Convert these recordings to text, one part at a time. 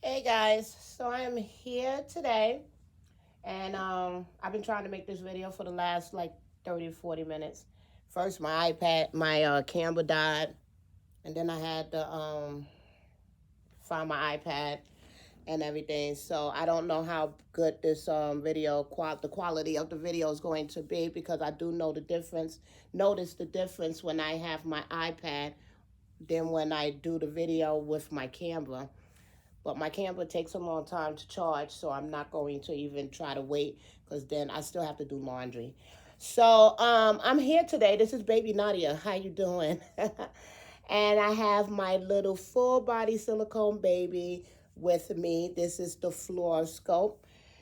Hey guys, so I am here today and I've been trying to make this video for the last like 30 to 40 minutes. First my camera died, and then I had to find my iPad and everything. So I don't know how good this the quality of the video is going to be, because I do know the difference. Notice the difference when I have my iPad than when I do the video with my camera. But my camera takes a long time to charge, so I'm not going to even try to wait, because then I still have to do laundry. So I'm here today. This is baby Nadia. How you doing? And I have my little full body silicone baby with me. This is the fluoroscope.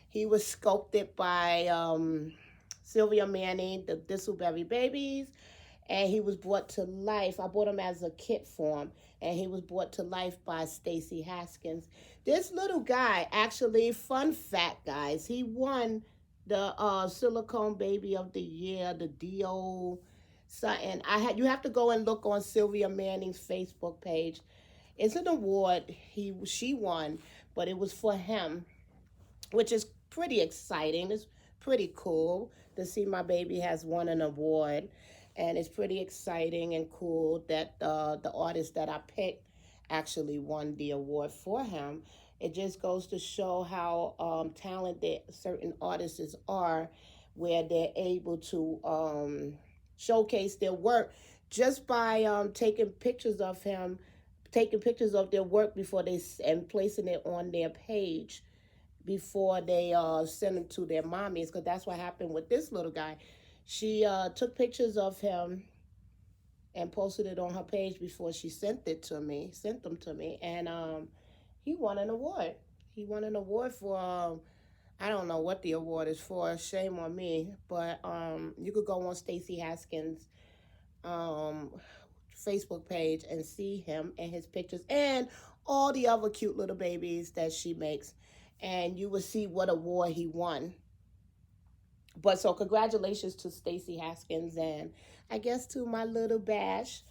He was sculpted by Sylvia Manning, the Thistleberry Babies, and he was brought to life. I bought him as a kit form, and he was brought to life by Stacy Haskins. This little guy, actually, fun fact, guys, he won the Silicone Baby of the Year, the DO something. You have to go and look on Sylvia Manning's Facebook page. It's an award she won, but it was for him, which is pretty exciting. It's pretty cool to see my baby has won an award, and it's pretty exciting and cool that the artist that I picked actually won the award for him. It just goes to show how talented certain artists are, where they're able to showcase their work just by taking pictures of their work before they and placing it on their page before they send them to their mommies, because that's what happened with this little guy. She took pictures of him and posted it on her page before she sent them to me, and he won an award. He won an award for I don't know what the award is for. Shame on me, but you could go on Stacy Haskins' um, Facebook page and see him and his pictures and all the other cute little babies that she makes, and you will see what award he won. But so congratulations to Stacy Haskins, and I guess to my little Bash.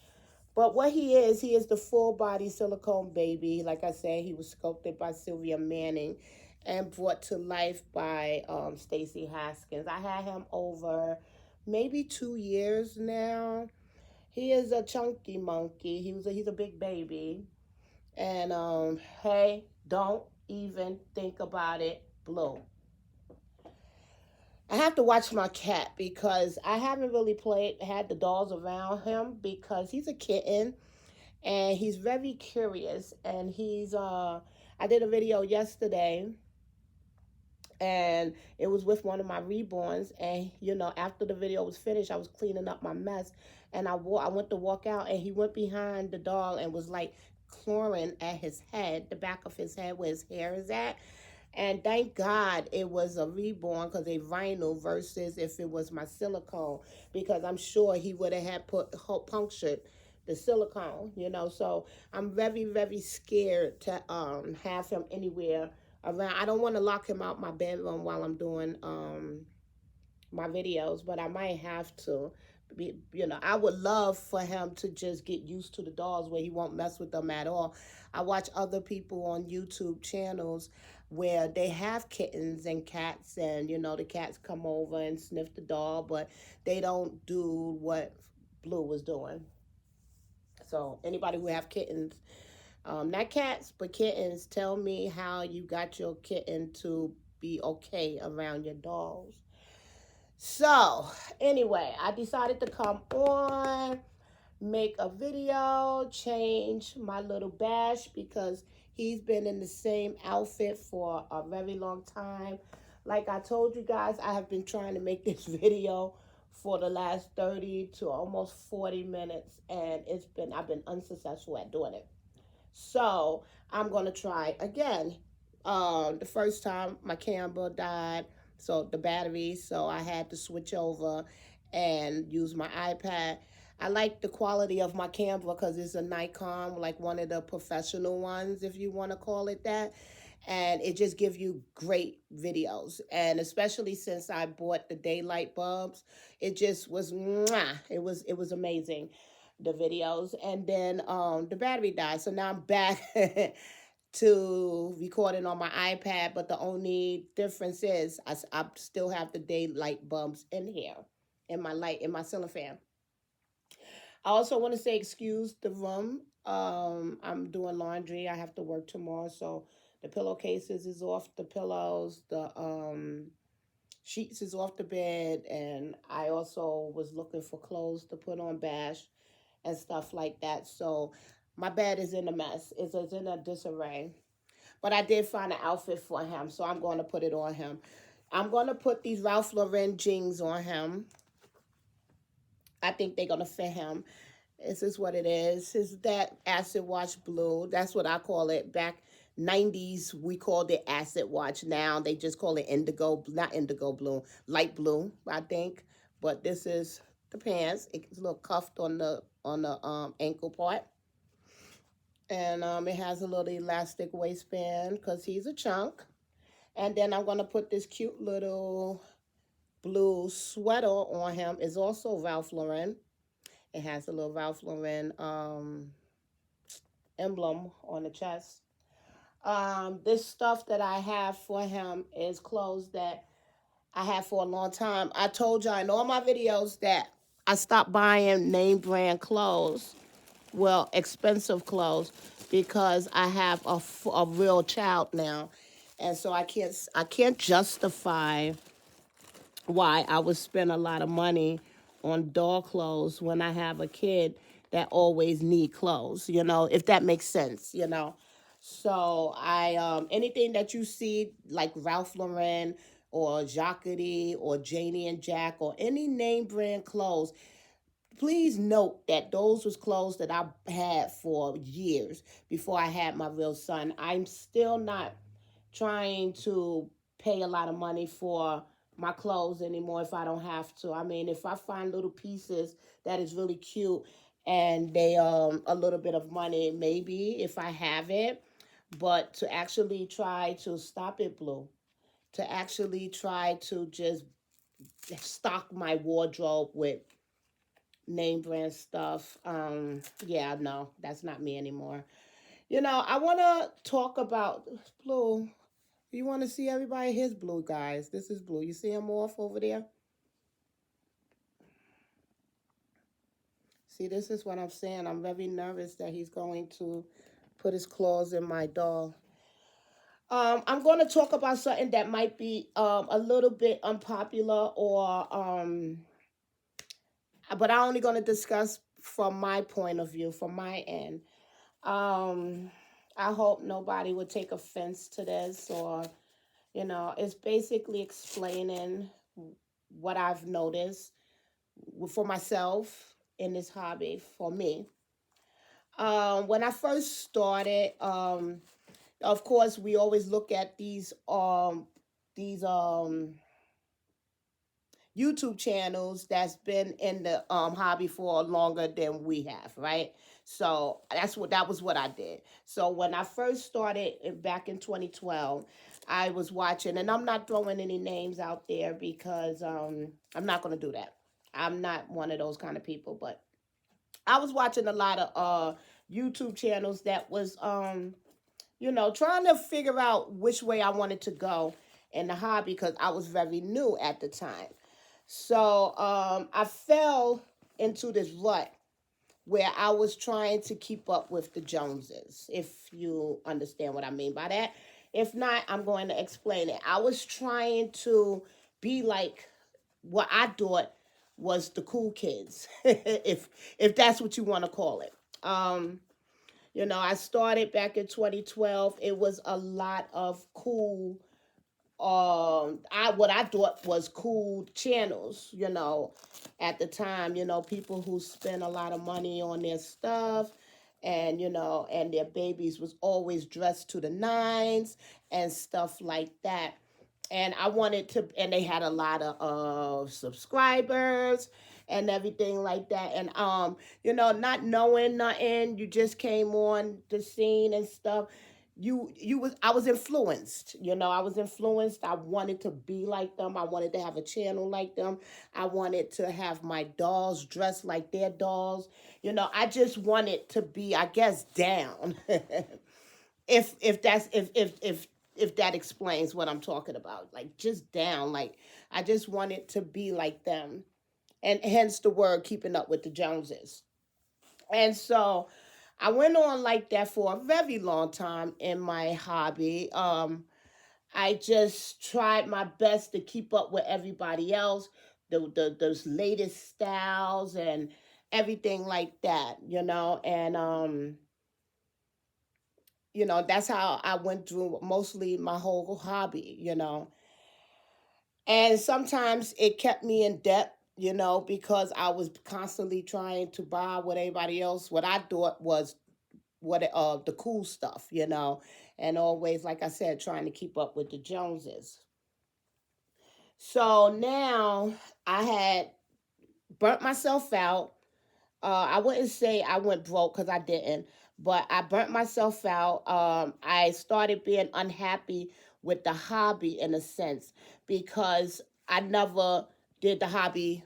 But what he is the full body silicone baby. Like I said, he was sculpted by Sylvia Manning and brought to life by Stacy Haskins. I had him over maybe 2 years now. He is a chunky monkey. He's a big baby. And hey, don't even think about it, Blue. I have to watch my cat, because I haven't really had the dolls around him, because he's a kitten and he's very curious, and I did a video yesterday, and it was with one of my reborns, and after the video was finished, I was cleaning up my mess, and I went to walk out, and he went behind the doll and was like clawing at his head, the back of his head where his hair is at. And thank God it was a reborn, because a vinyl, versus if it was my silicone, because I'm sure he would have had punctured the silicone. So I'm very, very scared to have him anywhere around. I don't want to lock him out my bedroom while I'm doing my videos, but I might have to. I would love for him to just get used to the dolls where he won't mess with them at all. I watch other people on YouTube channels where they have kittens and cats, and the cats come over and sniff the doll, but they don't do what Blue was doing. So anybody who have kittens, not cats but kittens, tell me how you got your kitten to be okay around your dolls. So anyway, I decided to come on, make a video, change my little Bash, because he's been in the same outfit for a very long time. Like I told you guys, I have been trying to make this video for the last 30 to almost 40 minutes, and I've been unsuccessful at doing it. So I'm gonna try again. The first time my camera died, so the battery, so I had to switch over and use my iPad. I like the quality of my camera because it's a Nikon, like one of the professional ones, if you want to call it that. And it just gives you great videos. And especially since I bought the daylight bulbs, it just was mwah. It was amazing, the videos. And then the battery died. So now I'm back to recording on my iPad, but the only difference is I still have the daylight bulbs in here in my light in my ceiling fan. I also want to say excuse the room. I'm doing laundry. I have to work tomorrow, so the pillowcases is off the pillows. The sheets is off the bed, and I also was looking for clothes to put on Bash and stuff like that. So my bed is in a mess. It's in a disarray. But I did find an outfit for him, so I'm going to put it on him. I'm going to put these Ralph Lauren jeans on him. I think they're going to fit him. This is what it is. Is that acid wash blue? That's what I call it. Back 90s, we called it acid wash. Now they just call it indigo, not indigo blue, light blue, I think. But this is the pants. It's a little cuffed on the ankle part. And it has a little elastic waistband because he's a chunk. And then I'm going to put this cute little blue sweater on him. It's also Ralph Lauren. It has a little Ralph Lauren emblem on the chest. This stuff that I have for him is clothes that I have for a long time. I told y'all in all my videos that I stopped buying name brand clothes, well, expensive clothes, because I have a real child now, and so I can't justify why I would spend a lot of money on doll clothes when I have a kid that always need clothes, if that makes sense. So I anything that you see like Ralph Lauren or Jacquerie or Janie and Jack or any name brand clothes, please note that those was clothes that I had for years before I had my real son. I'm still not trying to pay a lot of money for my clothes anymore if I don't have to. I mean, if I find little pieces that is really cute and they a little bit of money, maybe if I have it, but to actually try to stop it, Blue, to actually try to just stock my wardrobe with name brand stuff. Yeah, no, that's not me anymore. I want to talk about Blue. You want to see everybody? Here's Blue, guys. This is Blue. You see him off over there? See, this is what I'm saying. I'm very nervous that he's going to put his claws in my doll. I'm going to talk about something that might be a little bit unpopular, but I'm only going to discuss from my point of view, from my end. Um, I hope nobody would take offense to this, or it's basically explaining what I've noticed for myself in this hobby for me. When I first started, of course, we always look at these YouTube channels that's been in the hobby for longer than we have, right? So that was what I did. So when I first started back in 2012, I was watching, and I'm not throwing any names out there because I'm not going to do that. I'm not one of those kind of people, but I was watching a lot of YouTube channels that was trying to figure out which way I wanted to go in the hobby because I was very new at the time. So I fell into this rut where I was trying to keep up with the Joneses, if you understand what I mean by that. If not, I'm going to explain it. I was trying to be like what I thought was the cool kids, if that's what you want to call it. I started back in 2012. It was a lot of cool I what I thought was cool channels, at the time, people who spend a lot of money on their stuff, and and their babies was always dressed to the nines and stuff like that. And I wanted to, and they had a lot of subscribers and everything like that. And not knowing nothing, you just came on the scene and stuff. I was influenced. I was influenced. I wanted to be like them. I wanted to have a channel like them. I wanted to have my dolls dressed like their dolls. I just wanted to be, I guess, down. If that explains what I'm talking about. Like just down. Like I just wanted to be like them. And hence the word keeping up with the Joneses. And so I went on like that for a very long time in my hobby. I just tried my best to keep up with everybody else, those latest styles and everything like that, and that's how I went through mostly my whole hobby. And sometimes it kept me in debt, because I was constantly trying to buy what everybody else, what I thought was the cool stuff, and always, like I said, trying to keep up with the Joneses. So now I had burnt myself out. I wouldn't say I went broke because I didn't, but I burnt myself out. I started being unhappy with the hobby in a sense because I never did the hobby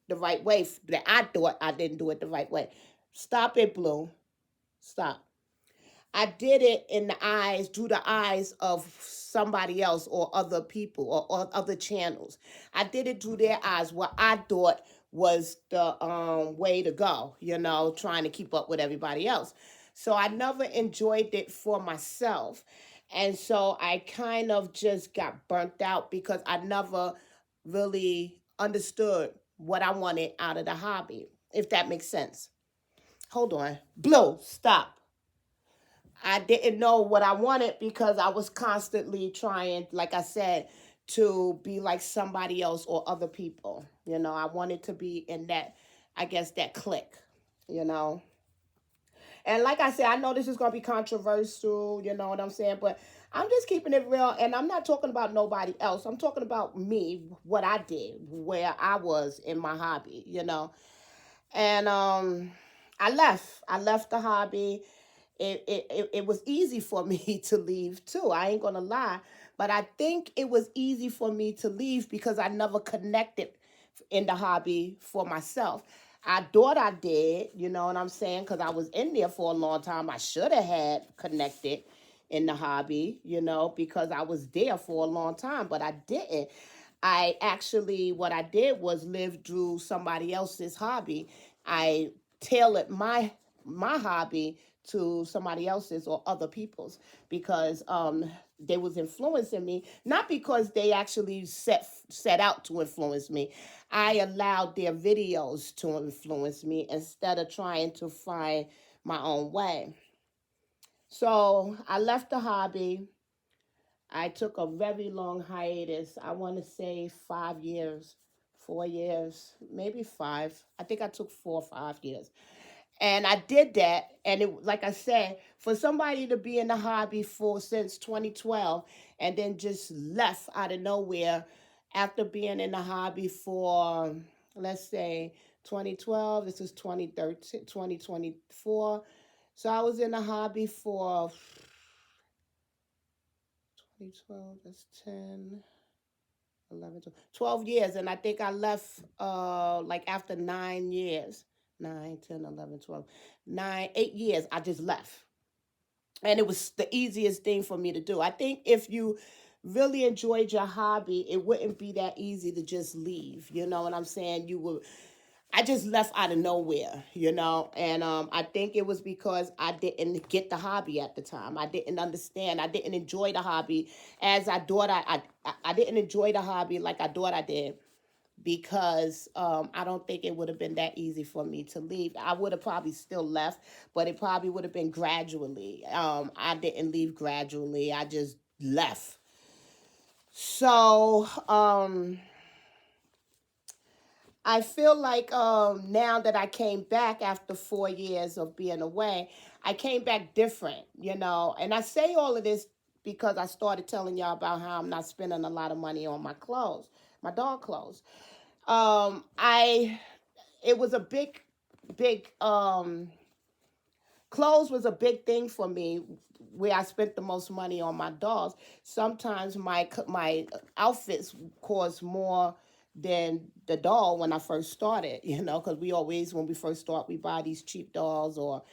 the right way. That I thought I didn't do it the right way. Stop it, Blue. Stop. I did it through the eyes of somebody else or other people or other channels. I did it through their eyes, what I thought was the way to go, trying to keep up with everybody else. So I never enjoyed it for myself. And so I kind of just got burnt out because I never really understood what I wanted out of the hobby, if that makes sense. Hold on. Blue, stop. I didn't know what I wanted because I was constantly trying, like I said, to be like somebody else or other people. I wanted to be in that, I guess, that clique, you know. And like I said, I know this is going to be controversial, you know what I'm saying? But I'm just keeping it real. And I'm not talking about nobody else. I'm talking about me, what I did, where I was in my hobby. And I left. I left the hobby. It was easy for me to leave too. I ain't gonna lie, but I think it was easy for me to leave because I never connected in the hobby for myself. I thought I did, you know what I'm saying? Because I was in there for a long time. I should have had connected in the hobby, because I was there for a long time, but I didn't. I actually, what I did was live through somebody else's hobby. I tailored my hobby to somebody else's or other people's because they was influencing me, not because they actually set out to influence me. I allowed their videos to influence me instead of trying to find my own way. So I left the hobby. I took a very long hiatus. I want to say 5 years, 4 years, maybe five. I think I took 4 or 5 years. And I did that. And it, like I said, for somebody to be in the hobby for since 2012 and then just left out of nowhere after being in the hobby for, let's say, 2012, this is 2013, 2024. So I was in the hobby for 2012, that's 10, 11, 12 years. And I think I left like after 9 years. 9, 10, 11, 12, 9, 8 years, I just left. And it was the easiest thing for me to do. I think if you really enjoyed your hobby, it wouldn't be that easy to just leave. You know what I'm saying? I just left out of nowhere. And I think it was because I didn't get the hobby at the time. I didn't understand. I didn't enjoy the hobby as I thought I didn't enjoy the hobby like I thought I did because I don't think it would have been that easy for me to leave. I would have probably still left, but it probably would have been gradually. I didn't leave gradually. I just left. So I feel like now that I came back after 4 years of being away, I came back different. And I say all of this because I started telling y'all about how I'm not spending a lot of money on my clothes, my dog clothes. I it was a big clothes was a big thing for me where I spent the most money on my dogs. Sometimes my outfits cost more than the doll when I first started, because we always when we first start we buy these cheap dolls or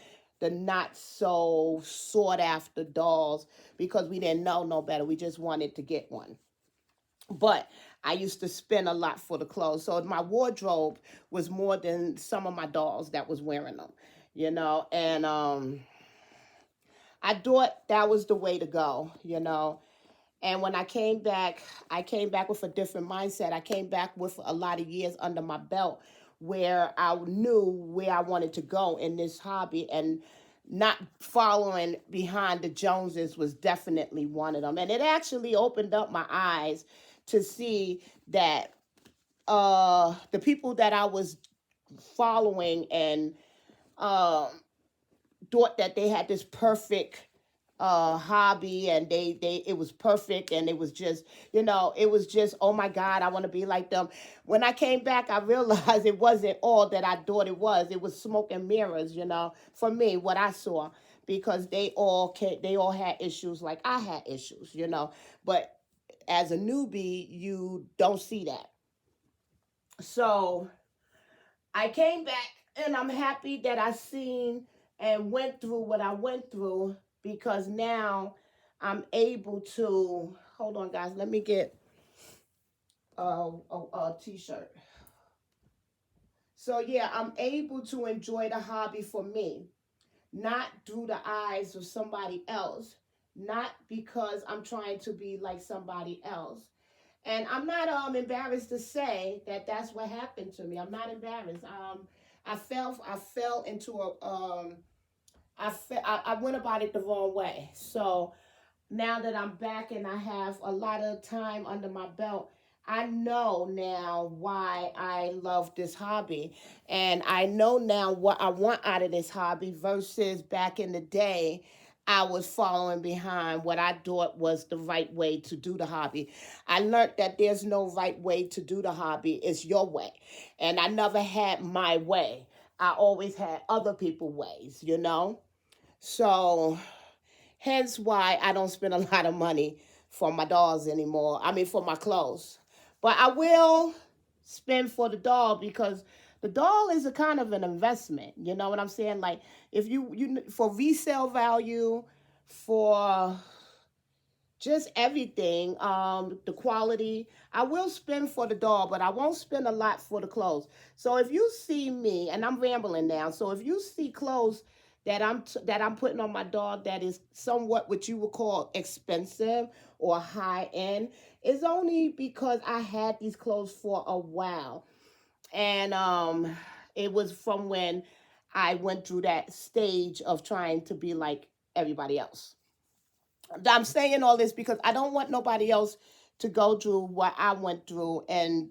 the not so sought after dolls because we didn't know no better. We just wanted to get one. But I used to spend a lot for the clothes. So my wardrobe was more than some of my dolls that was wearing them, and I thought that was the way to go. And when I came back with a different mindset. I came back with a lot of years under my belt where I knew where I wanted to go in this hobby, and not following behind the Joneses was definitely one of them. And it actually opened up my eyes to see that the people that I was following and uh, thought that they had this perfect hobby, and they it was perfect, and it was just it was just, oh my God, I want to be like them. When I came back, I realized it wasn't all that I thought it was. It was smoke and mirrors, for me, what I saw, because they all had issues like I had issues. But as a newbie, you don't see that. So I came back, and I'm happy that I seen and went through what I went through, because now I'm able to hold on, guys. Let me get a t-shirt. So yeah, I'm able to enjoy the hobby for me, not through the eyes of somebody else, not because I'm trying to be like somebody else. And I'm not embarrassed to say that that's what happened to me. I'm not embarrassed. I fell into a I went about it the wrong way. So now that I'm back and I have a lot of time under my belt, I know now why I love this hobby. And I know now what I want out of this hobby versus back in the day. I was following behind what I thought was the right way to do the hobby. I learned that there's no right way to do the hobby, it's your way. And I never had my way. I always had other people's ways. So hence why I don't spend a lot of money for my dolls anymore. I mean, for my clothes. But I will spend for the doll, because the doll is a kind of an investment. You know what I'm saying? Like, if you for resale value, for just everything, the quality, I will spend for the doll, but I won't spend a lot for the clothes. So if you see me, and I'm rambling now, so if you see clothes that I'm putting on my dog that is somewhat what you would call expensive or high end, it's only because I had these clothes for a while. And it was from when I went through that stage of trying to be like everybody else. I'm saying all this because I don't want nobody else to go through what I went through, and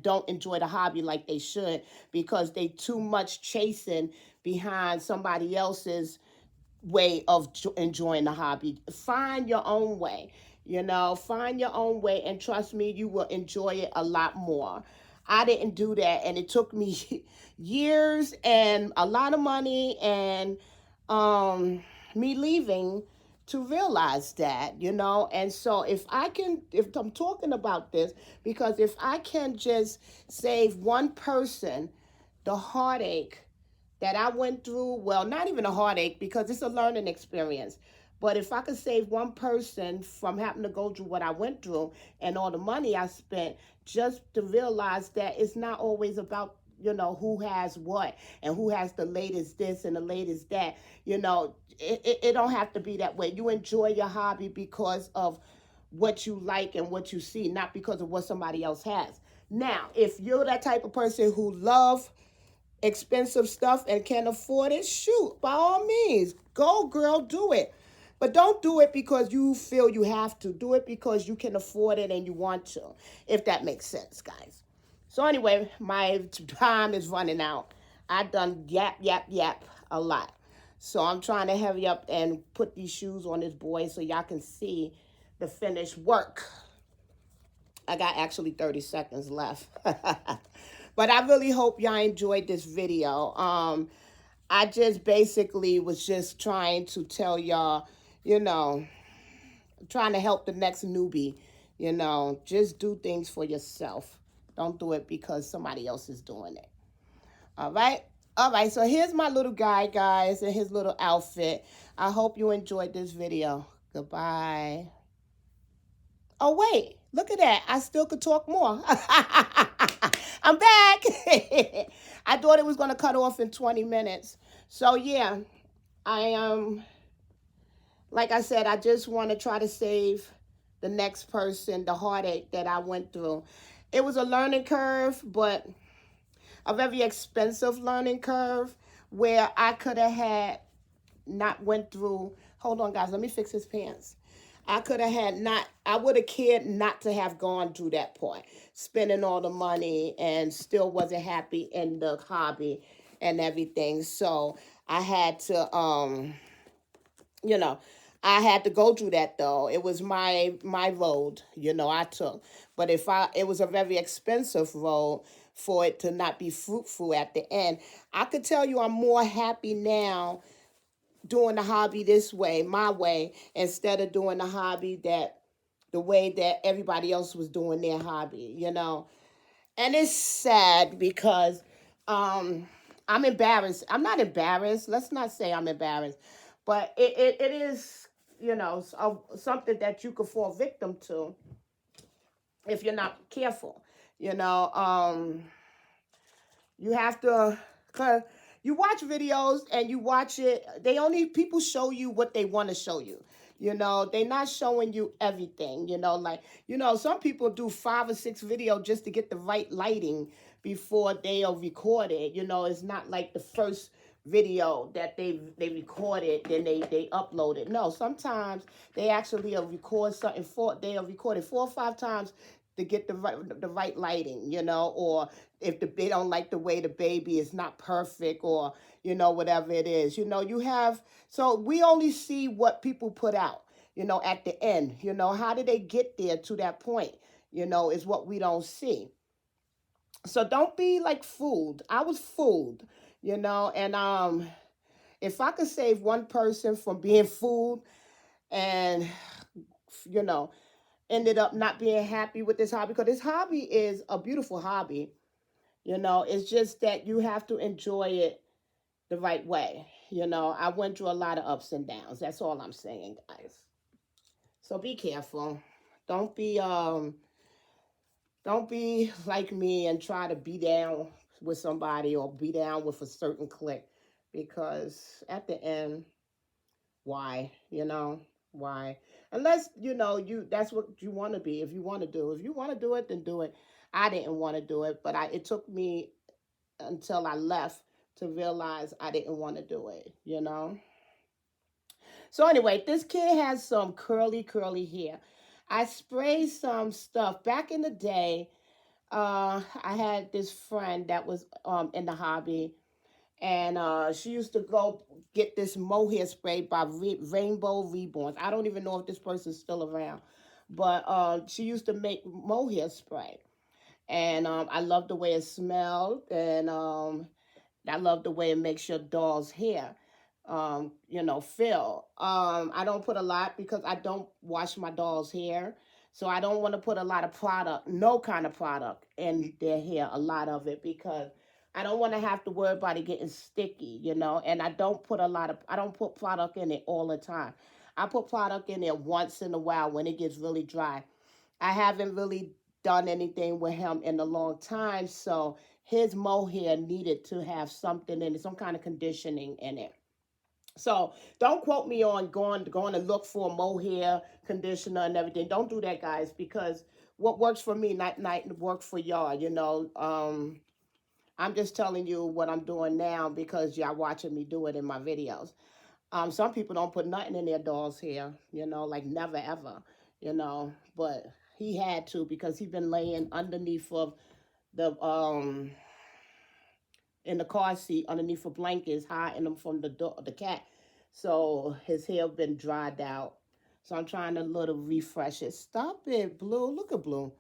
don't enjoy the hobby like they should, because they too much chasing behind somebody else's way of enjoying the hobby. Find your own way. Find your own way, and trust me, you will enjoy it a lot more. I didn't do that, and it took me years and a lot of money, and me leaving to realize that. And so if I'm talking about this, because if I can just save one person the heartache that I went through, well, not even a heartache, because it's a learning experience. But if I could save one person from having to go through what I went through and all the money I spent, just to realize that it's not always about, who has what and who has the latest this and the latest that. It don't have to be that way. You enjoy your hobby because of what you like and what you see, not because of what somebody else has. Now, if you're that type of person who love expensive stuff and can afford it, shoot, by all means, go girl, do it. But don't do it because you feel you have to. Do it because you can afford it and you want to, if that makes sense, guys. So anyway, my time is running out. I done yap a lot. So I'm trying to hurry up and put these shoes on this boy so y'all can see the finished work. I got actually 30 seconds left. But I really hope y'all enjoyed this video. I just basically was just trying to tell y'all, trying to help the next newbie, just do things for yourself. Don't do it because somebody else is doing it. All right? All right, so here's my little guy, guys, and his little outfit. I hope you enjoyed this video. Goodbye. Oh, wait, look at that. I still could talk more. I'm back. I thought it was going to cut off in 20 minutes. So, yeah, I am, like I said, I just want to try to save the next person the heartache that I went through. It was a learning curve, but a very expensive learning curve where I could have had not went through. Hold on, guys, let me fix his pants. I could have had not, I would have cared not to have gone through that point, spending all the money and still wasn't happy in the hobby and everything. So I had to, you know, I had to go through that though. It was my road, I took. But it was a very expensive road for it to not be fruitful at the end. I could tell you I'm more happy now doing the hobby this way, my way, instead of doing the hobby the way that everybody else was doing their hobby. And it's sad because I'm embarrassed. I'm not embarrassed. Let's not say I'm embarrassed. But it is, something that you could fall victim to if you're not careful. You have to, cause you watch videos and you watch it. People show you what they want to show you. They're not showing you everything. Some people do 5 or 6 videos just to get the right lighting before they are recorded. It's not like the first video that they recorded, then they upload it. No, sometimes they actually record something they'll record it 4 or 5 times to get the right lighting, or if they don't like the way the baby is not perfect, or whatever it is. So we only see what people put out, at the end. How did they get there to that point, is what we don't see. So don't be like fooled. I was fooled, and if I could save one person from being fooled and you know ended up not being happy with this hobby, because this hobby is a beautiful hobby. It's just that you have to enjoy it the right way. I went through a lot of ups and downs. That's all I'm saying, guys. So be careful. Don't be don't be like me and try to be down with somebody or be down with a certain clique, because at the end, why? Why? Unless that's what you want to be. If you want to do it, then do it. I didn't want to do it, but it took me until I left to realize I didn't want to do it. So anyway, this kid has some curly hair. I sprayed some stuff back in the day. I had this friend that was in the hobby, and she used to go get this mohair spray by Rainbow Reborns. I don't even know if this person's still around, but she used to make mohair spray, and I love the way it smelled, and I love the way it makes your doll's hair, feel. I don't put a lot because I don't wash my doll's hair. So I don't want to put a lot of product, no kind of product in their hair, a lot of it, because I don't want to have to worry about it getting sticky. And I don't put product in it all the time. I put product in there once in a while when it gets really dry. I haven't really done anything with him in a long time, so his mohair needed to have something in it, some kind of conditioning in it. So don't quote me on going to look for mohair conditioner and everything. Don't do that, guys, because what works for me not work for y'all. I'm just telling you what I'm doing now because y'all watching me do it in my videos. Some people don't put nothing in their doll's hair, like never ever, but he had to because he been laying underneath of the in the car seat underneath the blankets, hiding him from the cat. So his hair been dried out. So I'm trying to little refresh it. Stop it, Blue. Look at Blue.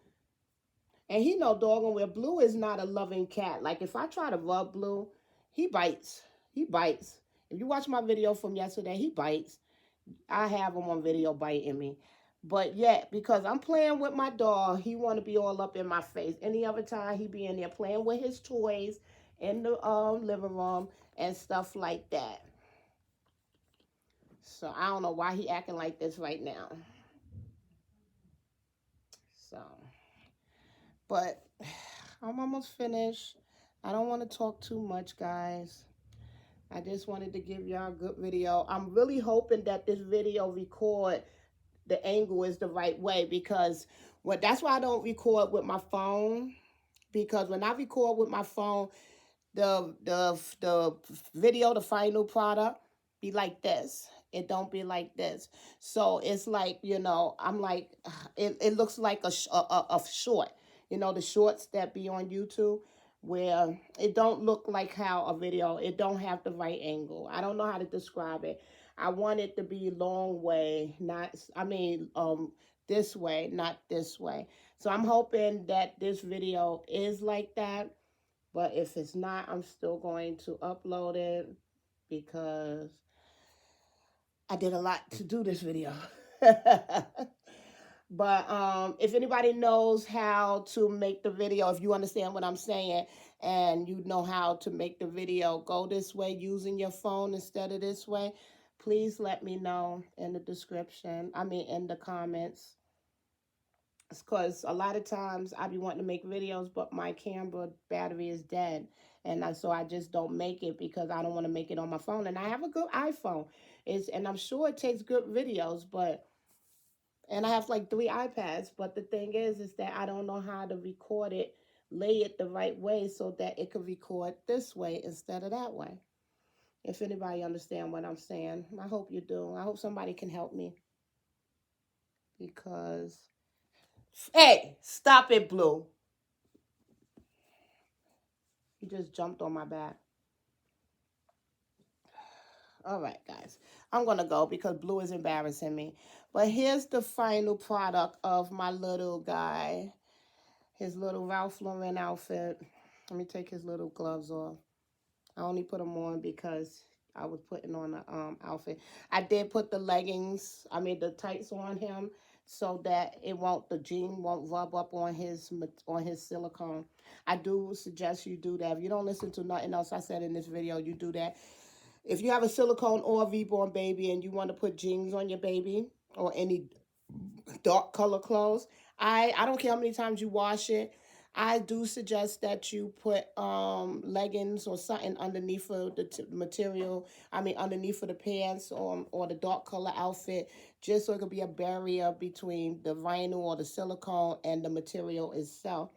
And he know doggone well Blue is not a loving cat. Like if I try to rub Blue, he bites. He bites. If you watch my video from yesterday, he bites. I have him on video biting me. But yet, because I'm playing with my dog, he want to be all up in my face. Any other time, he be in there playing with his toys in the living room and stuff like that. So I don't know why he acting like this right now. So, but I'm almost finished. I don't want to talk too much, guys. I just wanted to give y'all a good video. I'm really hoping that this video record the angle is the right way, because that's why I don't record with my phone, because when I record with my phone, the video, the final product, be like this. It don't be like this. So it's like, I'm like, it looks like a short. The shorts that be on YouTube, where it don't look like how a video, it don't have the right angle. I don't know how to describe it. I want it to be long way, not, this way, not this way. So I'm hoping that this video is like that. But if it's not, I'm still going to upload it, because I did a lot to do this video. But if anybody knows how to make the video, if you understand what I'm saying, and you know how to make the video go this way using your phone instead of this way, please let me know in the description. In the comments. Because a lot of times I be wanting to make videos, but my camera battery is dead. And so I just don't make it, because I don't want to make it on my phone. And I have a good iPhone. And I'm sure it takes good videos, and I have like 3 iPads. But the thing is that I don't know how to record it, lay it the right way so that it could record this way instead of that way. If anybody understand what I'm saying, I hope you do. I hope somebody can help me, because... Hey, stop it, Blue. He just jumped on my back. All right, guys. I'm going to go because Blue is embarrassing me. But here's the final product of my little guy. His little Ralph Lauren outfit. Let me take his little gloves off. I only put them on because I was putting on the outfit. I did put the leggings, the tights on him, so that the jean won't rub up on his silicone. I do suggest you do that. If you don't listen to nothing else I said in this video, you do that. If you have a silicone or a reborn baby and you want to put jeans on your baby, or any dark color clothes, I don't care how many times you wash it, I do suggest that you put leggings or something underneath of the material. Underneath of the pants, or the dark color outfit, just so it could be a barrier between the vinyl or the silicone and the material itself,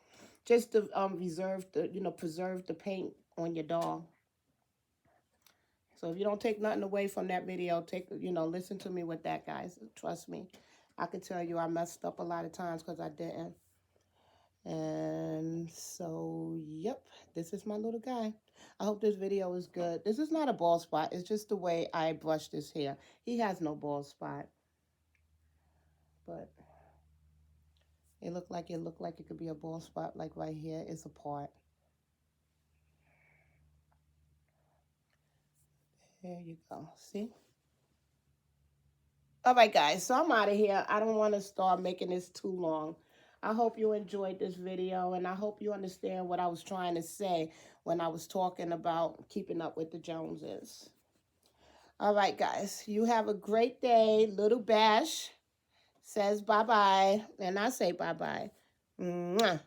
just to preserve the paint on your doll. So if you don't take nothing away from that video, listen to me with that, guys. Trust me. I can tell you I messed up a lot of times because I didn't. And so, yep, this is my little guy. I hope this video is good. This is not a bald spot. It's just the way I brush this hair. He has no bald spot. But it looked like it could be a bald spot, like right here. It's a part. There you go. See? All right, guys. So I'm out of here. I don't want to start making this too long. I hope you enjoyed this video, and I hope you understand what I was trying to say when I was talking about keeping up with the Joneses. All right, guys. You have a great day. Little Bash says bye-bye, and I say bye-bye. Mwah.